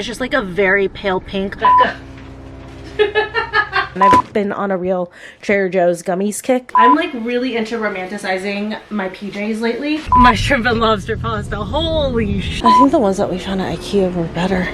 it's just like a very pale pink. Becca. And I've been on a real Trader Joe's gummies kick. I'm like really into romanticizing my PJs lately. My shrimp and lobster pasta, holy sh! I think the ones that we found at IKEA were better.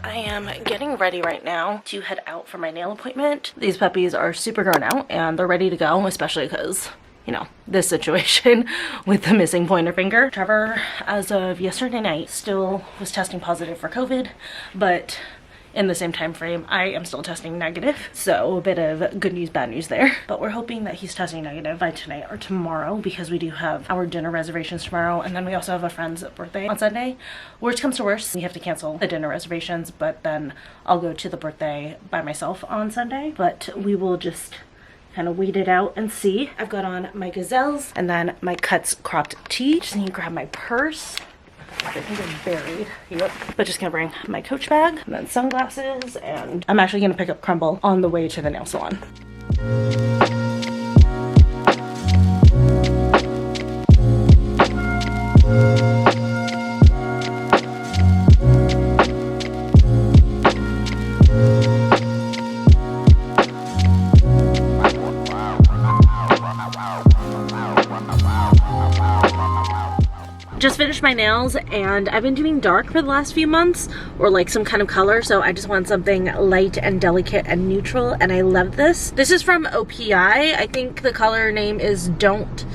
I am getting ready right now to head out for my nail appointment. These puppies are super grown out and they're ready to go, especially because, you know, this situation with the missing pointer finger. Trevor, as of yesterday night, still was testing positive for COVID, but in the same time frame, I am still testing negative. So a bit of good news, bad news there. But we're hoping that he's testing negative by tonight or tomorrow because we do have our dinner reservations tomorrow. And then we also have a friend's birthday on Sunday. Worst comes to worst, we have to cancel the dinner reservations, but then I'll go to the birthday by myself on Sunday. But we will just kind of wait it out and see. I've got on my gazelles and then my Cuts cropped tee. Just need to grab my purse. I think it's buried. Yep. But just gonna bring my Coach bag and then sunglasses, and I'm actually gonna pick up Crumble on the way to the nail salon. Just finished my nails and I've been doing dark for the last few months, or like some kind of color, so I just want something light and delicate and neutral, and I love this. This is from OPI. I think the color name is Don't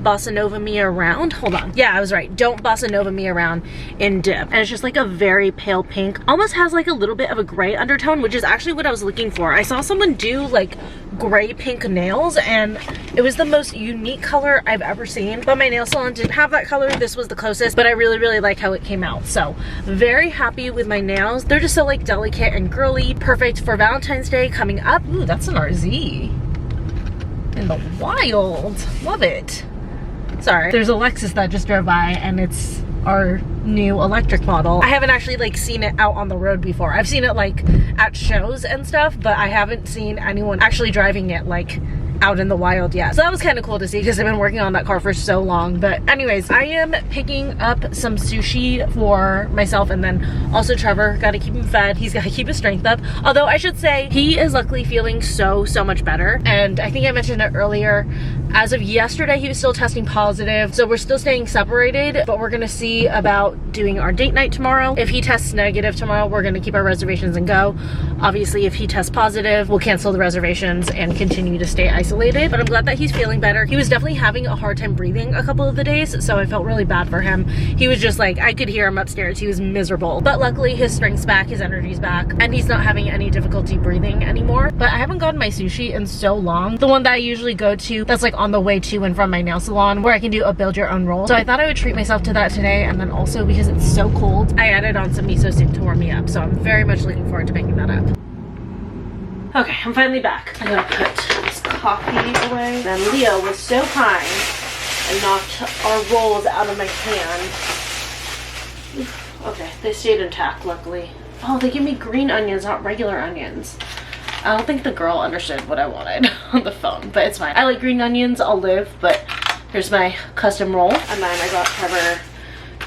Bossa Nova Me Around. Hold on. Yeah, I was right. Don't Bossa Nova Me Around in Dip. And it's just like a very pale pink. Almost has like a little bit of a gray undertone, which is actually what I was looking for. I saw someone do like gray pink nails and it was the most unique color I've ever seen. But my nail salon didn't have that color. This was the closest, but I really like how it came out. So very happy with my nails. They're just so like delicate and girly. Perfect for Valentine's Day coming up. Ooh, that's an RZ. In the wild. Love it. Sorry, there's a Lexus that just drove by and it's our new electric model. I haven't actually like seen it out on the road before. I've seen it like at shows and stuff, but I haven't seen anyone actually driving it like out in the wild yet. So that was kind of cool to see because I've been working on that car for so long. But anyways, I am picking up some sushi for myself, and then also Trevor, gotta keep him fed. He's gotta keep his strength up. Although I should say he is luckily feeling so much better. And I think I mentioned it earlier, as of yesterday he was still testing positive, so we're still staying separated, but we're gonna see about doing our date night tomorrow. If he tests negative tomorrow, we're gonna keep our reservations and go. Obviously if he tests positive, we'll cancel the reservations and continue to stay isolated. But I'm glad that he's feeling better. He was definitely having a hard time breathing a couple of the days, so I felt really bad for him. He was just like, I could hear him upstairs, he was miserable. But luckily his strength's back, his energy's back, and he's not having any difficulty breathing anymore. But I haven't gotten my sushi in so long. The one that I usually go to that's like on the way to and from my nail salon, where I can do a build your own roll. So I thought I would treat myself to that today, and then also because it's so cold, I added on some miso soup to warm me up. So I'm very much looking forward to making that up. Okay, I'm finally back. I'm gonna put this coffee away. Then Leo was so kind and knocked our rolls out of my hand. Okay, they stayed intact, luckily. Oh, they give me green onions, not regular onions. I don't think the girl understood what I wanted on the phone, but it's fine. I like green onions, I'll live, but here's my custom roll. And then I got Trevor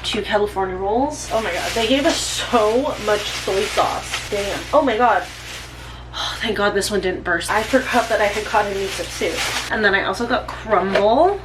2 California rolls. Oh my god, they gave us so much soy sauce. Damn. Oh my god. Oh, thank god this one didn't burst. I forgot that I had gotten miso soup. And then I also got Crumble.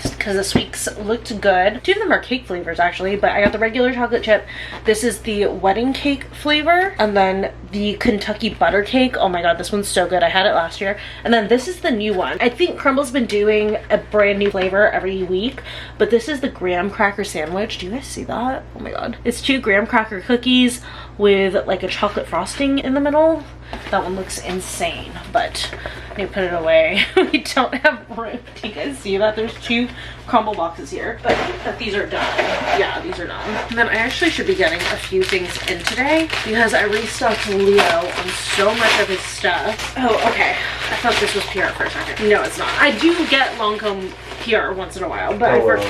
Because because the sweets looked good. 2 of them are cake flavors actually, but I got the regular chocolate chip. This is the wedding cake flavor, and then the Kentucky butter cake. Oh my god, this one's so good. I had it last year. And then this is the new one. I think Crumble's been doing a brand new flavor every week, but this is the graham cracker sandwich. Do you guys see that? Oh my god. It's 2 graham cracker cookies with like a chocolate frosting in the middle. That one looks insane, but I need to put it away. We don't have room. Do you guys see that? There's 2 crumble boxes here, but I think that these are done. Yeah, these are done. And then I actually should be getting a few things in today because I restocked Leo on so much of his stuff. Oh, okay. I thought this was PR for a second. No, it's not. I do get Lancome PR once in a while, but I forgot.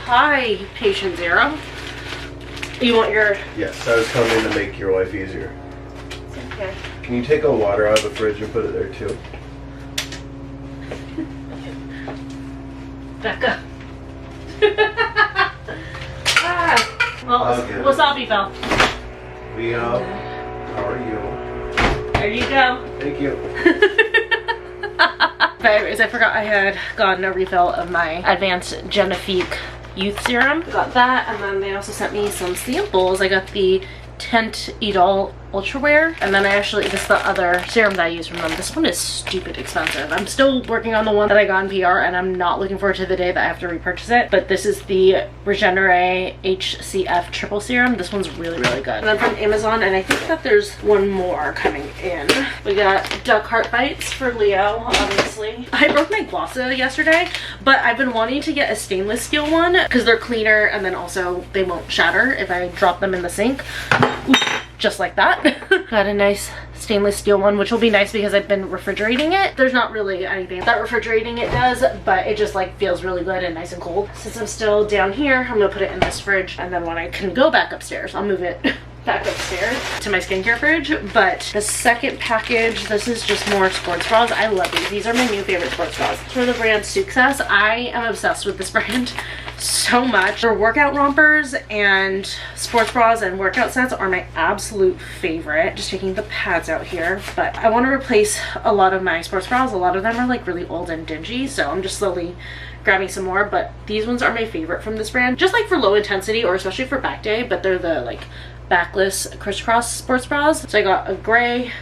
Hi, patient zero. You want your... Yes, I was coming to make your life easier. Okay. Can you take a water out of the fridge and put it there too? Becca. Well, wasabi fell. Leo, how are you? There you go. Thank you. But anyways, I forgot I had gotten a refill of my Advanced Genifique Youth Serum. Got that, and then they also sent me some samples. I got the Tent Idol Ultra Wear, and then this is the other serum that I use from them. This one is stupid expensive. I'm still working on the one that I got in PR, and I'm not looking forward to the day that I have to repurchase it, but this is the Regenerate HCF Triple Serum. This one's really, really good. And then from Amazon, and I think that there's one more coming in. We got Duck Heart Bites for Leo, obviously. I broke my Glossa yesterday, but I've been wanting to get a stainless steel one because they're cleaner, and then also they won't shatter if I drop them in the sink. Ooh, just like that. Got a nice stainless steel one, which will be nice because I've been refrigerating it. There's not really anything that refrigerating it does, but it just like feels really good and nice and cold. Since I'm still down here, I'm gonna put it in this fridge, and then when I can go back upstairs, I'll move it back upstairs to my skincare fridge. But the second package, this is just more sports bras. I love these. These are my new favorite sports bras. It's from the brand Success. I am obsessed with this brand so much. Their workout rompers and sports bras and workout sets are my absolute favorite. Just taking the pads out here, but I want to replace a lot of my sports bras. A lot of them are like really old and dingy, so I'm just slowly grabbing some more, but these ones are my favorite from this brand, just like for low intensity or especially for back day, but they're the like backless crisscross sports bras. So I got a gray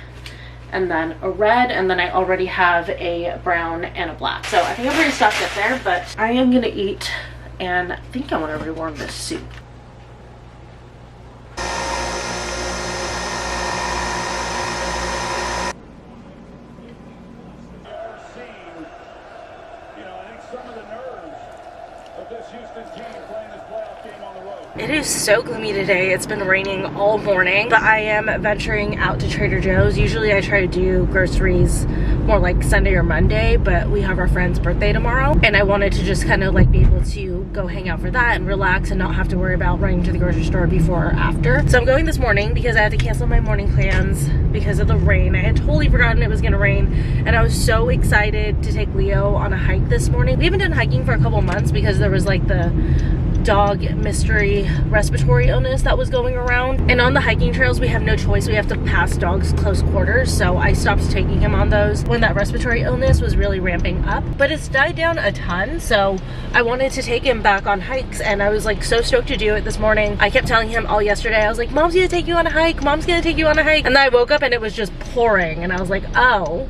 and then a red, and then I already have a brown and a black, so I think I've already stocked it there. But I am gonna eat, and I think I want to rewarm this soup. It is so gloomy today. It's been raining all morning, but I am venturing out to Trader Joe's. Usually I try to do groceries more like Sunday or Monday, but we have our friend's birthday tomorrow, and I wanted to just kind of like be able to go hang out for that and relax and not have to worry about running to the grocery store before or after. So I'm going this morning because I had to cancel my morning plans because of the rain. I had totally forgotten it was gonna rain, and I was so excited to take Leo on a hike this morning. We haven't done hiking for a couple months because there was like the dog mystery respiratory illness that was going around, and on the hiking trails we have no choice. We have to pass dogs close quarters, so I stopped taking him on those when that respiratory illness was really ramping up, but it's died down a ton. So I wanted to take him back on hikes, and I was like so stoked to do it this morning. I kept telling him all yesterday, I was like, Mom's gonna take you on a hike, Mom's gonna take you on a hike, and then I woke up and it was just pouring, and I was like, oh,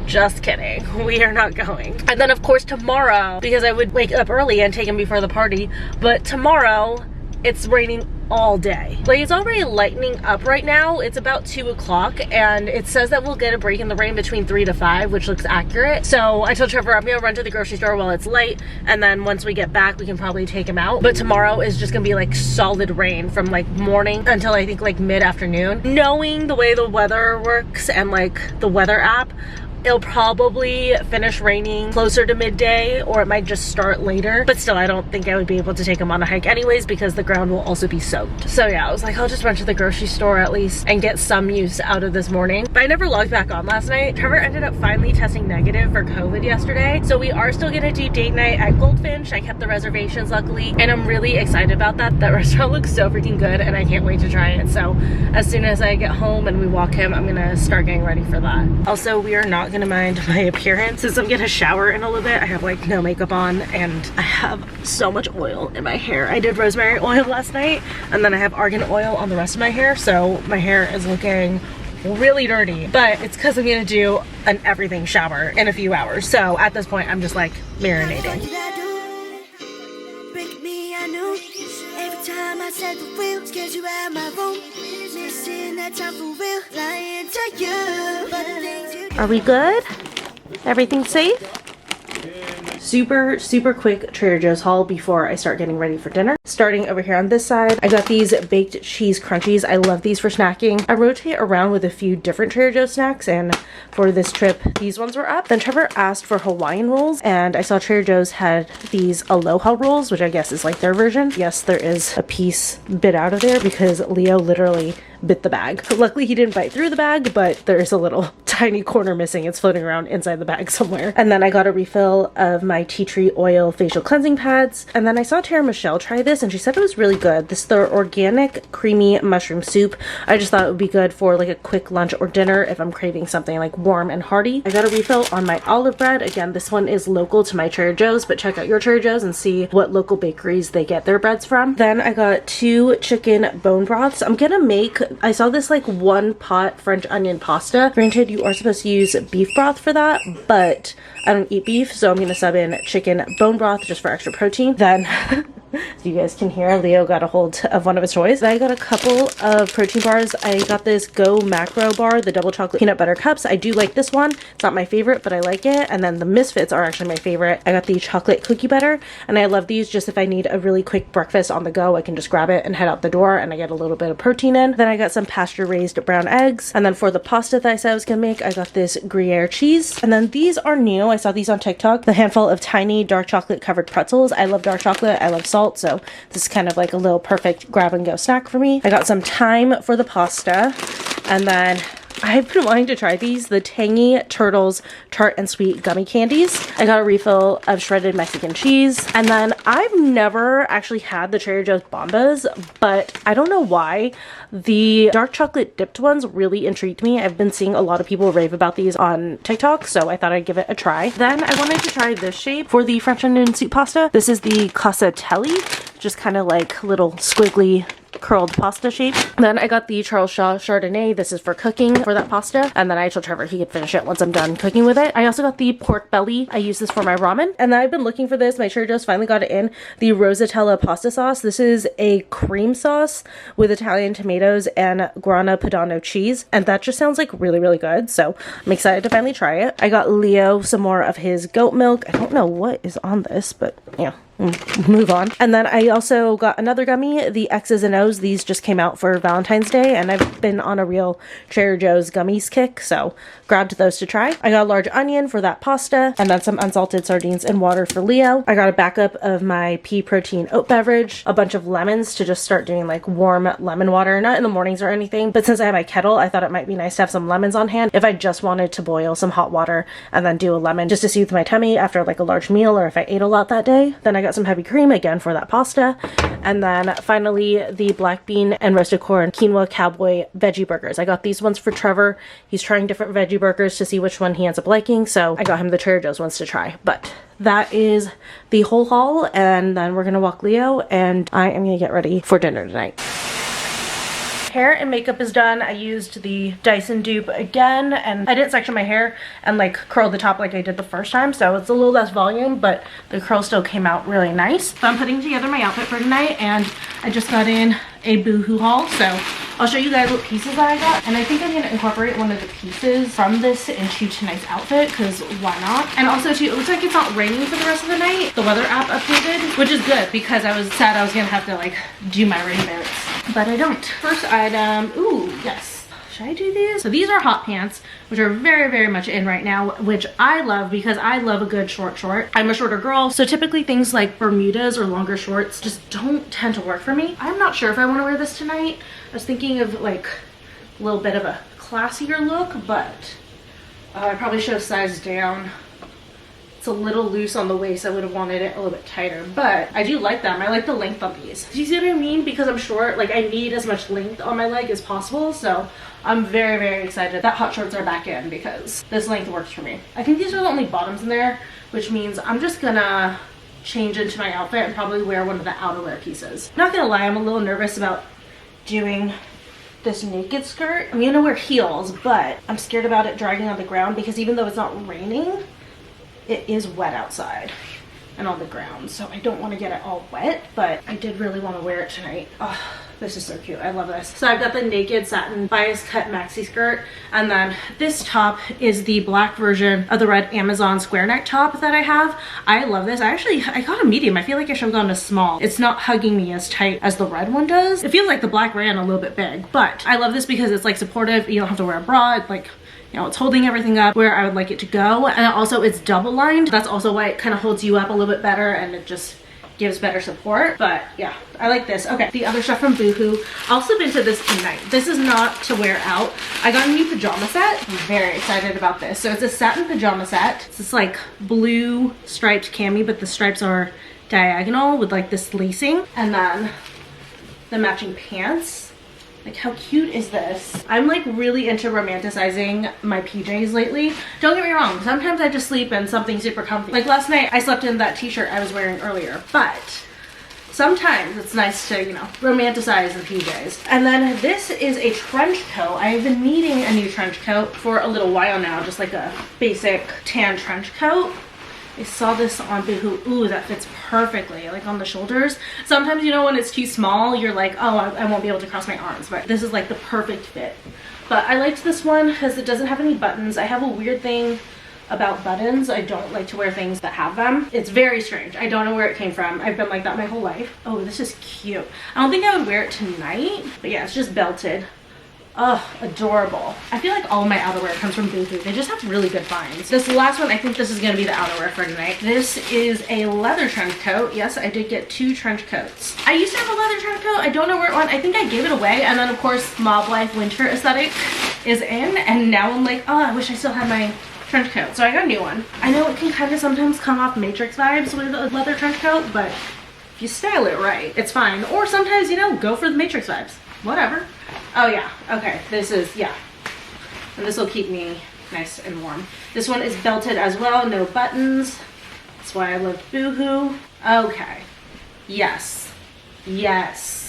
just kidding, we are not going. And then of course tomorrow, because I would wake up early and take him before the party, but tomorrow it's raining all day. Like, it's already lightening up right now. It's about 2 o'clock, and it says that we'll get a break in the rain between 3 to 5, which looks accurate. So I told Trevor I'm gonna run to the grocery store while it's light, and then once we get back we can probably take him out. But tomorrow is just gonna be like solid rain from like morning until I think like mid-afternoon. Knowing the way the weather works and like the weather app, it'll probably finish raining closer to midday, or it might just start later. But still, I don't think I would be able to take him on a hike anyways because the ground will also be soaked. So yeah, I was like, I'll just run to the grocery store at least and get some use out of this morning. But I never logged back on last night. Trevor ended up finally testing negative for COVID yesterday. So we are still gonna do date night at Goldfinch. I kept the reservations luckily, and I'm really excited about that. That restaurant looks so freaking good, and I can't wait to try it. So as soon as I get home and we walk him, I'm gonna start getting ready for that. Also, we are not gonna mind my appearance since I'm gonna shower in a little bit. I have like no makeup on and I have so much oil in my hair. I did rosemary oil last night and then I have argan oil on the rest of my hair, so my hair is looking really dirty, but it's because I'm gonna do an everything shower in a few hours. So at this point, I'm just like marinating. Every time I said the wheel, scared you out my room. Missing that time for real, lying to you. But the things you Are we good? Everything safe? Super quick Trader Joe's haul before I start getting ready for dinner. Starting over here on this side, I got these baked cheese crunchies. I love these for snacking. I rotate around with a few different Trader Joe's snacks, and for this trip, these ones were up. Then Trevor asked for Hawaiian rolls, and I saw Trader Joe's had these Aloha rolls, which I guess is like their version. Yes, there is a piece bit out of there because Leo literally bit the bag. Luckily, he didn't bite through the bag, but there's a little tiny corner missing. It's floating around inside the bag somewhere. And then I got a refill of my tea tree oil facial cleansing pads. And then I saw Tara Michelle try this and she said it was really good. This is their organic creamy mushroom soup. I just thought it would be good for like a quick lunch or dinner if I'm craving something like warm and hearty. I got a refill on my olive bread. Again, this one is local to my Trader Joe's, but check out your Trader Joe's and see what local bakeries they get their breads from. Then I got 2 chicken bone broths. I'm gonna make, I saw this like 1 pot French onion pasta. Granted, you are supposed to use beef broth for that, but I don't eat beef, so I'm gonna sub in chicken bone broth just for extra protein. Then so you guys can hear Leo got a hold of one of his toys. Then I got a couple of protein bars. I got this Go Macro bar, the double chocolate peanut butter cups. I do like this one. It's not my favorite, but I like it. And then the Misfits are actually my favorite. I got the chocolate cookie butter, and I love these just if I need a really quick breakfast on the go. I can just grab it and head out the door, and I get a little bit of protein in. Then I got some pasture-raised brown eggs. And then for the pasta that I said I was gonna make, I got this Gruyere cheese. And then these are new. I saw these on TikTok. The handful of tiny dark chocolate covered pretzels. I love dark chocolate. I love salt, so this is kind of like a little perfect grab and go snack for me. I got some thyme for the pasta, and then I've been wanting to try these, the Tangy Turtles Tart and Sweet Gummy Candies. I got a refill of shredded Mexican cheese. And then I've never actually had the Trader Joe's Bombas, but I don't know why. The dark chocolate dipped ones really intrigued me. I've been seeing a lot of people rave about these on TikTok, so I thought I'd give it a try. Then I wanted to try this shape for the French onion soup pasta. This is the Casatelli, just kind of like little squiggly curled pasta shape. Then I got the Charles Shaw Chardonnay. This is for cooking for that pasta. And then I told Trevor he could finish it once I'm done cooking with it. I also got the pork belly. I use this for my ramen. And then I've been looking for this. My Trader Joe's finally got it in. The Rosatella pasta sauce. This is a cream sauce with Italian tomatoes and Grana Padano cheese. And that just sounds like really, really good. So I'm excited to finally try it. I got Leo some more of his goat milk. I don't know what is on this, but yeah. Move on. And then I also got another gummy, the X's and O's. These just came out for Valentine's Day, and I've been on a real Trader Joe's gummies kick, so grabbed those to try. I got a large onion for that pasta, and then some unsalted sardines and water for Leo. I got a backup of my pea protein oat beverage, a bunch of lemons to just start doing like warm lemon water, not in the mornings or anything, but since I have my kettle, I thought it might be nice to have some lemons on hand if I just wanted to boil some hot water and then do a lemon just to soothe my tummy after like a large meal or if I ate a lot that day. Then I got some heavy cream again for that pasta. And then finally the black bean and roasted corn quinoa cowboy veggie burgers. I got these ones for Trevor. He's trying different veggie burgers to see which one he ends up liking, so I got him the Trader Joe's ones to try. But that is the whole haul, and then we're gonna walk Leo, and I am gonna get ready for dinner tonight. Hair and makeup is done. I used the Dyson dupe again, and I didn't section my hair and like curl the top like I did the first time, so it's a little less volume, but the curl still came out really nice. So I'm putting together my outfit for tonight, and I just got in a BOOHOO haul, so I'll show you guys what pieces that I got. And I think I'm gonna incorporate one of the pieces from this into tonight's outfit, because why not? And also too, it looks like it's not raining for the rest of the night. The weather app updated, which is good because I was sad I was gonna have to like do my rain boots, but I don't. First item, ooh, yes. Should I do these? So these are hot pants, which are very, very much in right now, which I love because I love a good short. I'm a shorter girl, so typically things like Bermudas or longer shorts just don't tend to work for me. I'm not sure if I want to wear this tonight. I was thinking of like a little bit of a classier look, but I probably should have sized down. It's a little loose on the waist. I would have wanted it a little bit tighter, but I do like them. I like the length on these. Do you see what I mean? Because I'm short, like I need as much length on my leg as possible, so I'm very, very excited that hot shorts are back in because this length works for me. I think these are the only bottoms in there, which means I'm just gonna change into my outfit and probably wear one of the outerwear pieces. Not gonna lie, I'm a little nervous about doing this naked skirt. I'm gonna wear heels, but I'm scared about it dragging on the ground because even though it's not raining, it is wet outside and on the ground, so I don't want to get it all wet, but I did really want to wear it tonight. Oh, this is so cute. I love this. So I've got the naked satin bias cut maxi skirt, and then this top is the black version of the red Amazon square neck top that I have. I love this. I got a medium. I feel like I should have gone a small. It's not hugging me as tight as the red one does. It feels like the black ran a little bit big, but I love this because it's like supportive. You don't have to wear a bra. It's like, you know, it's holding everything up where I would like it to go. And also it's double lined. That's also why it kind of holds you up a little bit better and it just gives better support. But yeah, I like this. Okay, the other stuff from Boohoo. I'll slip into this tonight. This is not to wear out. I got a new pajama set. I'm very excited about this. So it's a satin pajama set. It's this like blue striped cami, but the stripes are diagonal with like this lacing. And then the matching pants. Like, how cute is this? I'm like really into romanticizing my PJs lately. Don't get me wrong, sometimes I just sleep in something super comfy. Like last night I slept in that t-shirt I was wearing earlier, but sometimes it's nice to, you know, romanticize the PJs. And then this is a trench coat. I've been needing a new trench coat for a little while now, just like a basic tan trench coat. I saw this on Boohoo. Ooh, that fits perfectly, like on the shoulders. Sometimes, you know, when it's too small, you're like, oh, I won't be able to cross my arms, but this is like the perfect fit. But I liked this one because it doesn't have any buttons. I have a weird thing about buttons. I don't like to wear things that have them. It's very strange. I don't know where it came from. I've been like that my whole life. Oh, this is cute. I don't think I would wear it tonight, but yeah, it's just belted. Oh, adorable. I feel like all of my outerwear comes from Boohoo. They just have really good finds. This last one, I think this is gonna be the outerwear for tonight. This is a leather trench coat. Yes, I did get 2 trench coats. I used to have a leather trench coat. I don't know where it went. I think I gave it away. And then of course, Mob Life winter aesthetic is in. And now I'm like, oh, I wish I still had my trench coat. So I got a new one. I know it can kind of sometimes come off Matrix vibes with a leather trench coat, but if you style it right, it's fine. Or sometimes, you know, go for the Matrix vibes. Whatever. Oh yeah, okay, this is, yeah. And this will keep me nice and warm. This one is belted as well, no buttons. That's why I love Boohoo. Okay, yes, yes.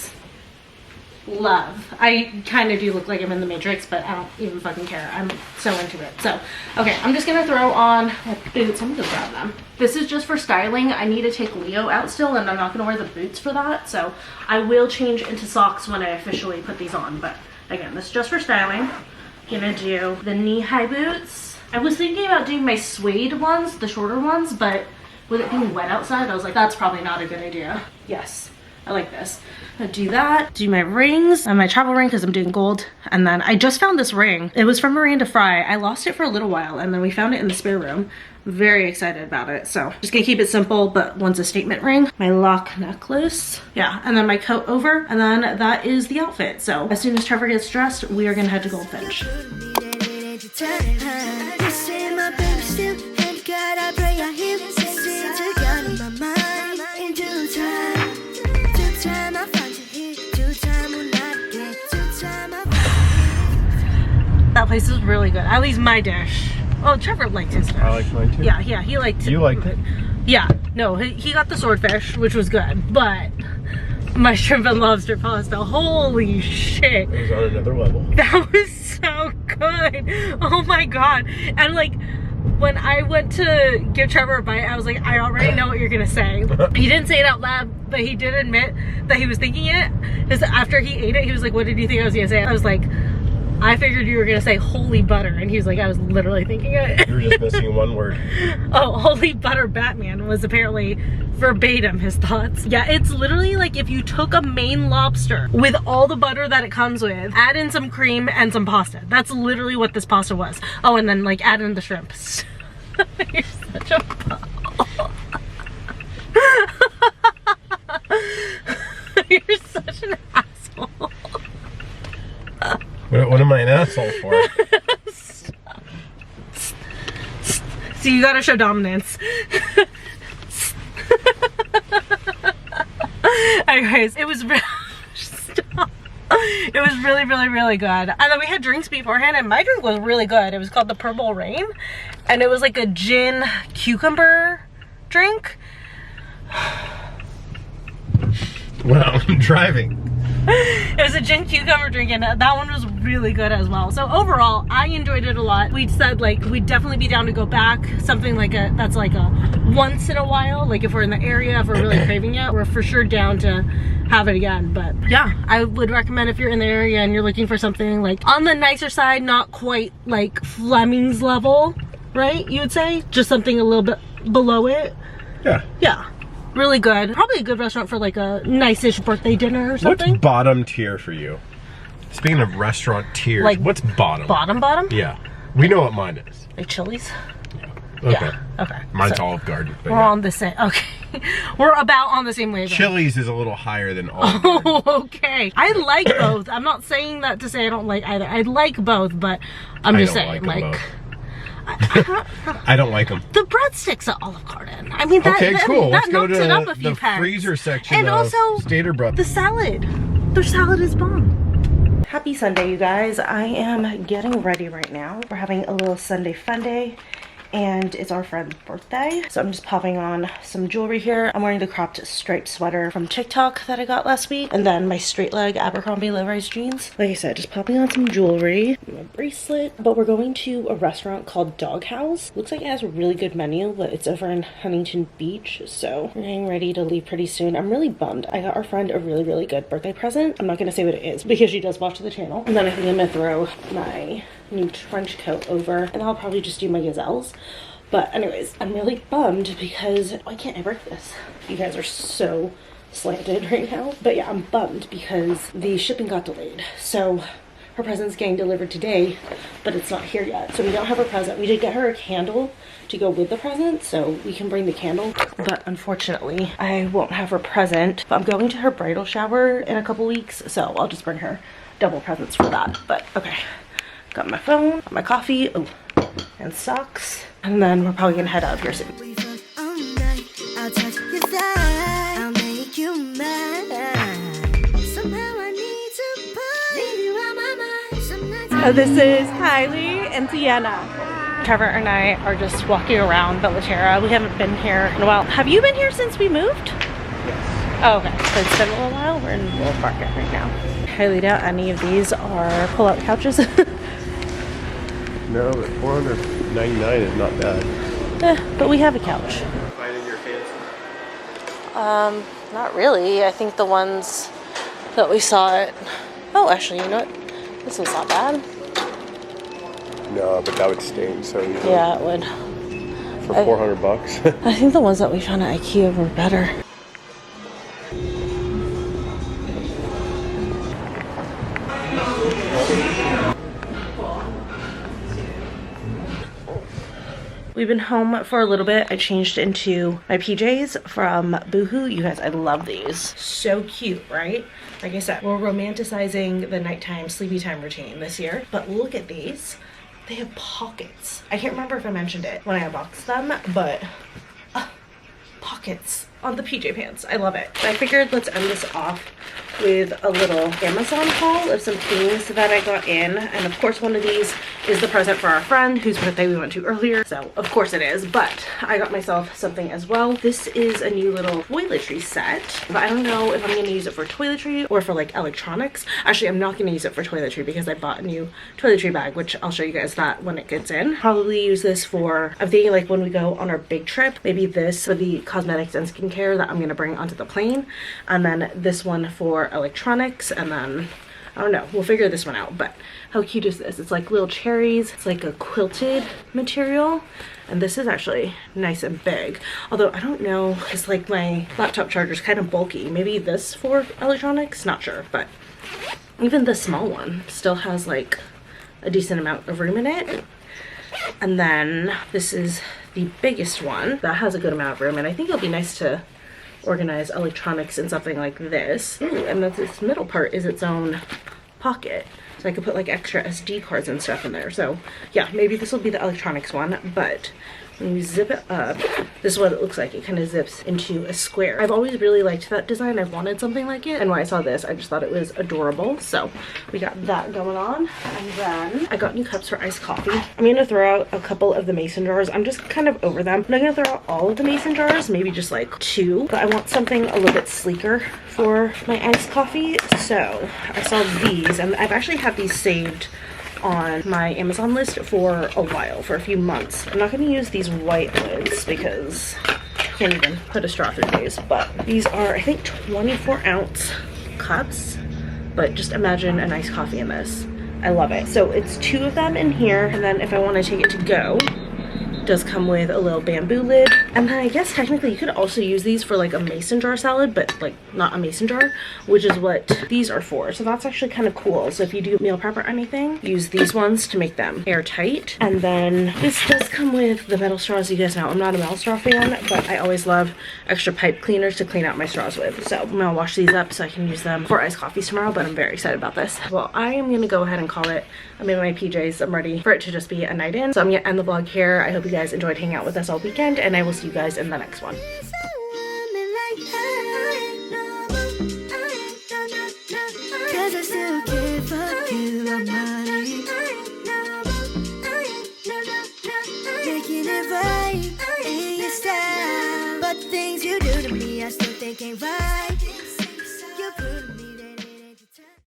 Love. I kind of do look like I'm in the Matrix, but I don't even fucking care. I'm so into it. So, okay, I'm just gonna throw on my boots. I'm gonna grab them. This is just for styling. I need to take Leo out still, and I'm not gonna wear the boots for that. So I will change into socks when I officially put these on. But again, this is just for styling. Gonna do the knee-high boots. I was thinking about doing my suede ones, the shorter ones, but with it being wet outside, I was like, that's probably not a good idea. Yes, I like this. I'll do that, do my rings and my travel ring because I'm doing gold. And then I just found this ring. It was from Miranda Fry. I lost it for a little while and then we found it in the spare room. I'm very excited about it. So just gonna keep it simple, but one's a statement ring. My lock necklace. Yeah, and then my coat over. And then that is the outfit. So as soon as Trevor gets dressed, we are gonna head to Goldfinch. That place is really good. At least my dish. Oh, Trevor liked his dish. I liked mine too. Yeah, he liked it. You liked it? Yeah, no, he got the swordfish, which was good, but my shrimp and lobster pasta, holy shit. It was on another level. That was so good. Oh my god. And like, when I went to give Trevor a bite, I was like, I already know what you're gonna say. He didn't say it out loud, but he did admit that he was thinking it. Because after he ate it, he was like, what did you think I was gonna say? I was like, I figured you were gonna say holy butter, and he was like, I was literally thinking it. You were just missing one word. Oh, holy butter Batman was apparently verbatim his thoughts. Yeah, it's literally like if you took a Maine lobster with all the butter that it comes with, add in some cream and some pasta. That's literally what this pasta was. Oh, and then like add in the shrimp. You're such a ball. You're such an asshole. What am I an asshole for? See, you gotta show dominance. Anyways, it was Stop. It was really, really, really good. And then we had drinks beforehand, and my drink was really good. It was called the Purple Rain, and it was like a gin cucumber drink. Well, I'm driving. It was a gin cucumber drink, and that one was really good as well. So overall, I enjoyed it a lot. We said like we'd definitely be down to go back. Something like that's like a once in a while. Like if we're in the area, if we're really craving it, we're for sure down to have it again. But yeah, I would recommend if you're in the area and you're looking for something like on the nicer side, not quite like Fleming's level, right? You would say just something a little bit below it. Yeah. Yeah. Really good. Probably a good restaurant for like a nice-ish birthday dinner or something. What's bottom tier for you? Speaking of restaurant tiers, Like what's bottom? Bottom? Yeah. We know what mine is. Like Chili's? Okay. Yeah. Okay. Mine's So, Olive Garden. But we're on the same. Okay. We're about on the same wavelength. Chili's is a little higher than Olive Garden. Oh, okay. I like both. I'm not saying that to say I don't like either. I like both, but I'm just saying, like, I don't like them. the breadsticks at Olive Garden. I mean, that, Okay, cool. that Let's go knocks to it up a few the pegs. freezer section And of also, Stater Brothers. the salad. Their salad is bomb. Happy Sunday, you guys. I am getting ready right now. We're having a little Sunday fun day, and it's our friend's birthday. So I'm just popping on some jewelry here. I'm wearing the cropped striped sweater from TikTok that I got last week, and then my straight leg Abercrombie low-rise jeans. Like I said, just popping on some jewelry, my bracelet. But we're going to a restaurant called Dog House. Looks like it has a really good menu, but it's over in Huntington Beach, so we're getting ready to leave pretty soon. I'm really bummed. I got our friend a really, really good birthday present. I'm not gonna say what it is because she does watch the channel. And then I think I'm gonna throw my new trench coat over, and I'll probably just do my gazelles. But anyways, I'm really bummed because why can't I break this? You guys are so slanted right now. But yeah, I'm bummed because the shipping got delayed. So her present's getting delivered today, but it's not here yet. So we don't have her present. We did get her a candle to go with the present, so we can bring the candle. But unfortunately, I won't have her present. But I'm going to her bridal shower in a couple weeks, so I'll just bring her double presents for that. But okay. Got my phone, got my coffee, oh, and socks. And then we're probably gonna head out of here soon. We fuck all night. I'll touch your thigh. I'll make you mine. Somehow I need to put you out my mind. Some nights This is Kylie and Sienna. Trevor and I are just walking around Bellaterra. We haven't been here in a while. Have you been here since we moved? Yes. Oh, okay. So it's been a little while. We're in Wolf Market right now. Highly doubt any of these are pull-out couches. No, but $499 is not bad. But we have a couch. Finding your fancy. Not really. I think the ones that we saw at... Oh, actually, you know what? This one's not bad. No, but that would stain so easily. Yeah, it would. For $400. I think the ones that we found at IKEA were better. We've been home for a little bit. I changed into my PJs from BOOHOO. You guys, I love these. So cute, right? Like I said, we're romanticizing the nighttime, sleepy time routine this year. But look at these. They have pockets. I can't remember if I mentioned it when I unboxed them, but pockets on the PJ pants. I love it. I figured let's end this off with a little Amazon haul of some things that I got in. And of course, one of these is the present for our friend whose birthday we went to earlier. So of course it is, but I got myself something as well. This is a new little toiletry set, but I don't know if I'm going to use it for toiletry or for like electronics. Actually, I'm not going to use it for toiletry because I bought a new toiletry bag, which I'll show you guys that when it gets in. Probably use this for, I'm thinking like when we go on our big trip, maybe this for the cosmetics and skincare that I'm going to bring onto the plane, and then this one for electronics, and then I don't know, we'll figure this one out. But how cute is this? It's like little cherries. It's like a quilted material, and this is actually nice and big, although I don't know, it's like my laptop charger is kind of bulky. Maybe this for electronics, not sure. But even the small one still has like a decent amount of room in it. And then this is the biggest one that has a good amount of room, and I think it'll be nice to organize electronics in something like this. Ooh, and then this middle part is its own pocket, so I could put like extra SD cards and stuff in there. So yeah, maybe this will be the electronics one, but When you zip it up, this is what it looks like. It kind of zips into a square. I've always really liked that design. I've wanted something like it. And when I saw this, I just thought it was adorable. So we got that going on. And then I got new cups for iced coffee. I'm going to throw out a couple of the mason jars. I'm just kind of over them. I'm not going to throw out all of the mason jars, maybe just like 2. But I want something a little bit sleeker for my iced coffee. So I saw these, and I've actually had these saved on my Amazon list for a while, for a few months. I'm not going to use these white lids because I can't even put a straw through these, but these are, I think, 24-ounce cups, but just imagine a nice coffee in this. I love it. So it's 2 of them in here, and then if I want to take it to go, it does come with a little bamboo lid. And then I guess technically you could also use these for like a mason jar salad, but like not a mason jar, which is what these are for. So that's actually kind of cool. So if you do meal prep or anything, use these ones to make them airtight. And then this does come with the metal straws. You guys know I'm not a metal straw fan, but I always love extra pipe cleaners to clean out my straws with. So I'm gonna wash these up so I can use them for iced coffees tomorrow, but I'm very excited about this. Well, I am gonna go ahead and call it. I'm in my PJs. I'm ready for it to just be a night in. So I'm gonna end the vlog here. I hope you guys enjoyed hanging out with us all weekend, and I will see you guys in the next one. Cause I still care for you, I'm money. Making it right in your style, but the things you do to me I still think ain't right.